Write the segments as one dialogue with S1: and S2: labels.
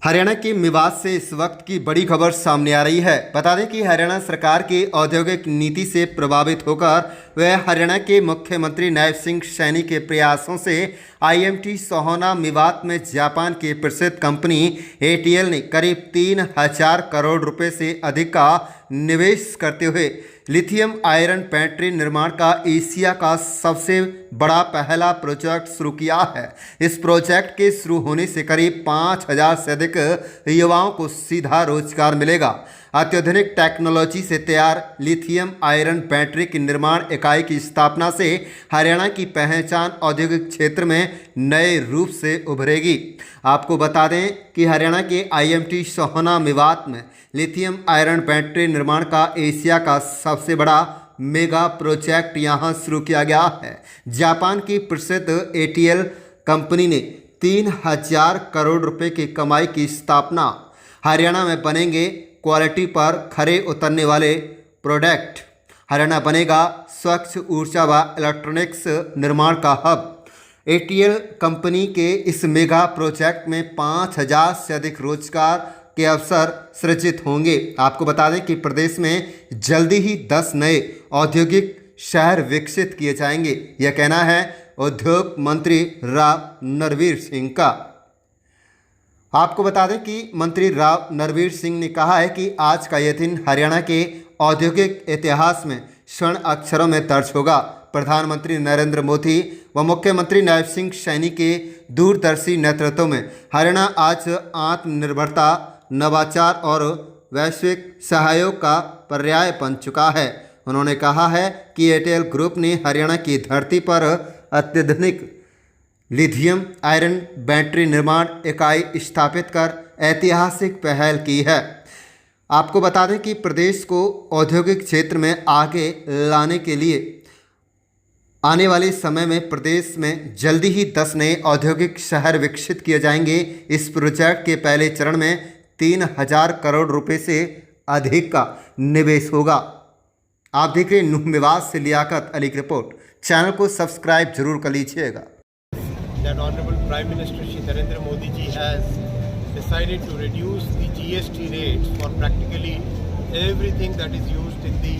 S1: हरियाणा के मेवात से इस वक्त की बड़ी खबर सामने आ रही है। बता दें कि हरियाणा सरकार की औद्योगिक नीति से प्रभावित होकर वह हरियाणा के मुख्यमंत्री नैब सिंह सैनी के प्रयासों से आईएमटी सोहाना मेवात में जापान की प्रसिद्ध कंपनी एटीएल ने करीब 3000 करोड़ रुपए से अधिक का निवेश करते हुए लिथियम आयरन बैटरी निर्माण का एशिया का सबसे बड़ा पहला प्रोजेक्ट शुरू किया है। इस प्रोजेक्ट के शुरू होने से करीब 5000 से अधिक युवाओं को सीधा रोजगार मिलेगा। अत्याधुनिक टेक्नोलॉजी से तैयार लिथियम आयरन बैटरी की निर्माण इकाई की स्थापना से हरियाणा की पहचान औद्योगिक क्षेत्र में नए रूप से उभरेगी। आपको बता दें कि हरियाणा के आईएमटी सोहाना मेवात में लिथियम आयरन बैटरी निर्माण का एशिया का सबसे बड़ा मेगा प्रोजेक्ट यहां शुरू किया गया है। जापान की प्रसिद्ध एटीएल कंपनी ने 3000 करोड़ रुपए की कमाई की स्थापना। हरियाणा में बनेंगे क्वालिटी पर खरे उतरने वाले प्रोडक्ट। हरियाणा बनेगा स्वच्छ ऊर्जा व इलेक्ट्रॉनिक्स निर्माण का हब। एटीएल कंपनी के इस मेगा प्रोजेक्ट में 5000 से अधिक रोजगार के अवसर सृजित होंगे। आपको बता दें कि प्रदेश में जल्दी ही 10 नए औद्योगिक शहर विकसित किए जाएंगे। यह कहना है उद्योग मंत्री राव नरवीर सिंह का। आपको बता दें कि मंत्री राव नरवीर सिंह ने कहा है कि आज का यह दिन हरियाणा के औद्योगिक इतिहास में स्वर्ण अक्षरों में दर्ज होगा। प्रधानमंत्री नरेंद्र मोदी व मुख्यमंत्री नैब सिंह सैनी के दूरदर्शी नेतृत्व में हरियाणा आज आत्मनिर्भरता, नवाचार और वैश्विक सहयोग का पर्याय बन चुका है। उन्होंने कहा है कि एटीएल ग्रुप ने हरियाणा की धरती पर अत्याधुनिक लिथियम आयरन बैटरी निर्माण इकाई स्थापित कर ऐतिहासिक पहल की है। आपको बता दें कि प्रदेश को औद्योगिक क्षेत्र में आगे लाने के लिए आने वाले समय में प्रदेश में जल्दी ही 10 नए औद्योगिक शहर विकसित किए जाएंगे। इस प्रोजेक्ट के पहले चरण में 3000 करोड़ रुपए से अधिक का निवेश होगा। आप देख रहे हैं मेवात से लियाकत अली की रिपोर्ट। चैनल को सब्सक्राइब जरूर कर लीजिएगा।
S2: That Honorable Prime Minister Shri Narendra Modi ji has decided to reduce the GST rates for practically everything that is used in the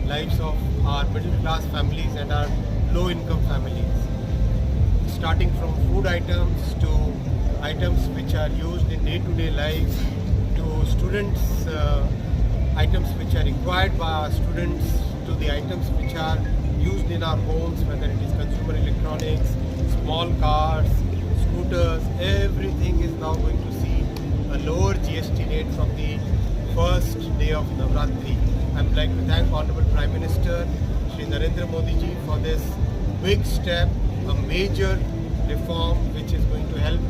S2: lives of our middle class families and our low income families, starting from food items to items which are used in day-to-day life, to students items which are required by our students, to the items which are used in our homes, whether it is consumer electronics, small cars, scooters, everything is now going to see a lower GST rate from the first day of Navratri. I would like to thank Honorable Prime Minister Shri Narendra Modi ji for this big step, a major reform which is going to help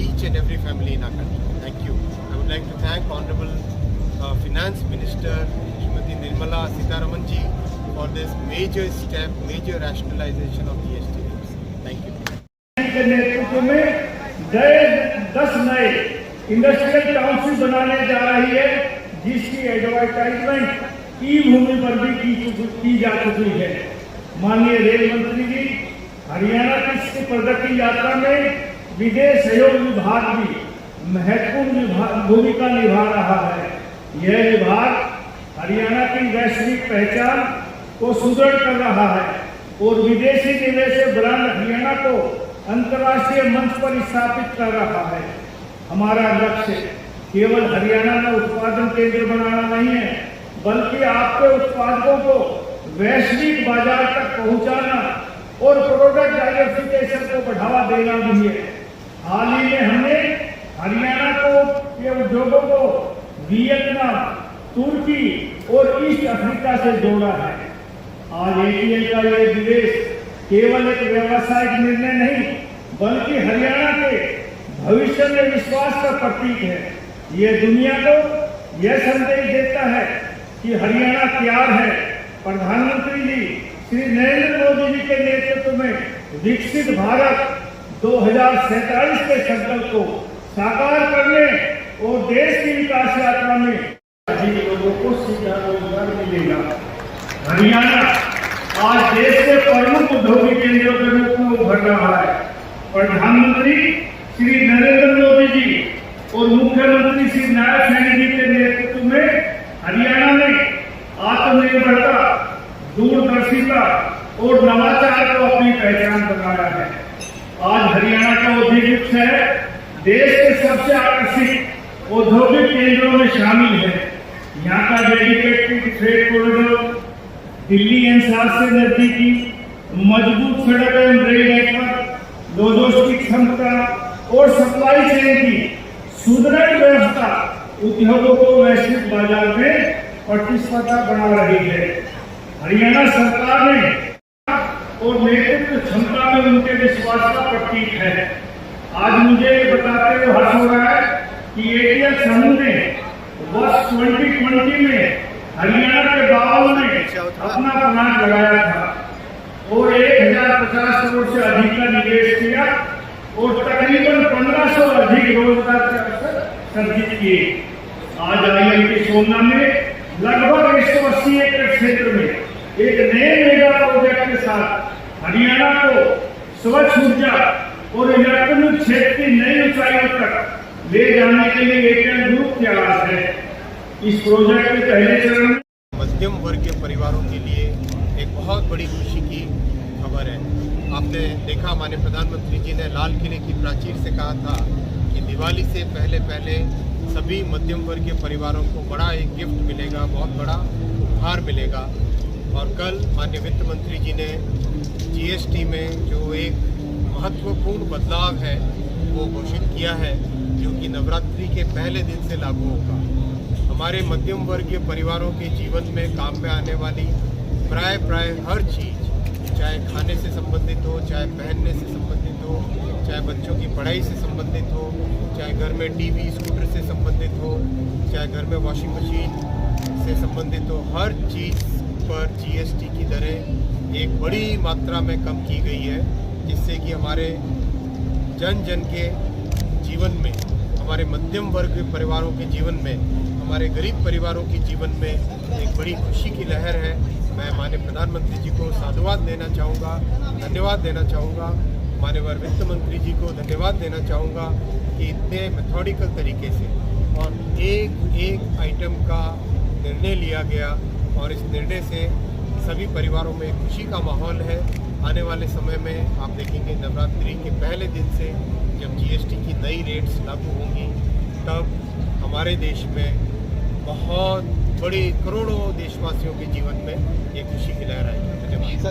S2: each and every family in our country. Thank you. I would like to thank Honorable Finance Minister Srimati Nirmala Sitharaman ji for this major step, major rationalization of GST rates. Thank you.
S3: के नेतृत्व में 10 नए industrial township बनाने जा रही है, जिसकी advertisement ई भूमि पर भी की जा चुकी है। माननीय रेल मंत्री जी, हरियाणा की प्रगति यात्रा में विदेश सहयोग विभाग भी महत्वपूर्ण भूमिका निभा रहा है। यह विभाग हरियाणा की वैश्विक पहचान को सुदृढ़ कर रहा है और विदेशी निवेश से ब्रांड हरियाणा को अंतर्राष्ट्रीय मंच पर स्थापित कर रहा है। हमारा लक्ष्य केवल हरियाणा में उत्पादन केंद्र बनाना नहीं है, बल्कि आपके उत्पादों को वैश्विक बाजार तक पहुंचाना और प्रोडक्ट डाइवर्सिफिकेशन को बढ़ावा देना भी है। हाल ही में हमने हरियाणा को ये उद्योगों को वियतनाम, तुर्की और ईस्ट अफ्रीका से जोड़ा है। आज एटीएल का यह निवेश केवल एक व्यावसायिक निर्णय नहीं, बल्कि हरियाणा के भविष्य में विश्वास का प्रतीक है। यह दुनिया को यह संदेश देता है कि हरियाणा तैयार है। प्रधानमंत्री जी श्री नरेंद्र मोदी जी के नेतृत्व में विकसित भारत 2047 के संकल्प को साकार करने और देश की विकास यात्रा में लोगों को सीधा रोजगार मिलेगा। हरियाणा आज देश के प्रमुख औद्योगिक केंद्रों के रूप में उभर रहा है। प्रधानमंत्री श्री नरेंद्र मोदी जी और मुख्यमंत्री श्री नायब सैनी जी के नेतृत्व में हरियाणा ने आत्मनिर्भरता, दूरदर्शिता और नवाचार को अपनी पहचान बनाया है। आज हरियाणा का औद्योगिक शहर देश के सबसे आकर्षित औद्योगिक केंद्रों में शामिल है। यहाँ का dedicated freight corridor, Delhi NCR से नजदीकी, मजबूत सड़क एवं रेल नेटवर्क, लॉजिस्टिक क्षमता और सप्लाई चेन की सुदृढ़ व्यवस्था उद्योगों को वैश्विक बाजार में प्रतिस्पर्धा बना रही है। हरियाणा सरकार ने और नेतृत्व क्षमता में उनके विश्वास का प्रतीक है। आज मुझे बताते हुए हर्ष हो रहा है कि एटीएल समूह ने वर्ष 2020 में हरियाणा के गांवों में अपना प्लांट लगाया था और 1050 करोड़ से अधिक का निवेश किया और तकरीबन 1500 अधिक रोजगार के अवसर सर्जित किए। आज IIT सोमना में लगभग 180 एकड़ क्षेत्र में एक नए मेगा प्रोजेक्ट के साथ हरियाणा को स्वच्छ ऊर्जा और इलेक्ट्रॉनिक क्षेत्र की नई ऊंचाइयों तक ले जाने के लिए एयरटेल ग्रुप तैयार है। इस प्रोजेक्ट के पहले चरण में
S2: मध्यम वर्ग के परिवारों के लिए एक बहुत बड़ी खुशी की खबर है। आपने देखा, माननीय प्रधानमंत्री जी ने लाल किले की प्राचीर से कहा था कि दिवाली से पहले पहले सभी मध्यम वर्ग के परिवारों को बड़ा एक गिफ्ट मिलेगा, बहुत बड़ा उपहार मिलेगा। और कल माननीय वित्त मंत्री जी ने GST में जो एक महत्वपूर्ण बदलाव है वो घोषित किया है, जो कि नवरात्रि के पहले दिन से लागू होगा। हमारे मध्यम वर्गीय परिवारों के जीवन में काम में आने वाली प्राय हर चीज़, चाहे खाने से संबंधित हो, चाहे पहनने से संबंधित हो, चाहे बच्चों की पढ़ाई से संबंधित हो, चाहे घर में टीवी स्कूटर से संबंधित हो, चाहे घर में वॉशिंग मशीन से संबंधित हो, हर चीज़ पर GST की दरें एक बड़ी मात्रा में कम की गई है, जिससे कि हमारे जन जन के जीवन में, हमारे मध्यम वर्ग के परिवारों के जीवन में, हमारे गरीब परिवारों के जीवन में एक बड़ी खुशी की लहर है। मैं माननीय प्रधानमंत्री जी को साधुवाद देना चाहूँगा, धन्यवाद देना चाहूँगा। माननीय वित्त मंत्री जी को धन्यवाद देना चाहूँगा कि इतने मेथोडिकल तरीके से और एक आइटम का निर्णय लिया गया और इस निर्णय से सभी परिवारों में खुशी का माहौल है। आने वाले समय में आप देखेंगे नवरात्रि के पहले दिन से जब GST की नई रेट्स लागू होंगी, तब हमारे देश में बहुत बड़ी करोड़ों देशवासियों के जीवन में एक खुशी की लहर आएगी। धन्यवाद।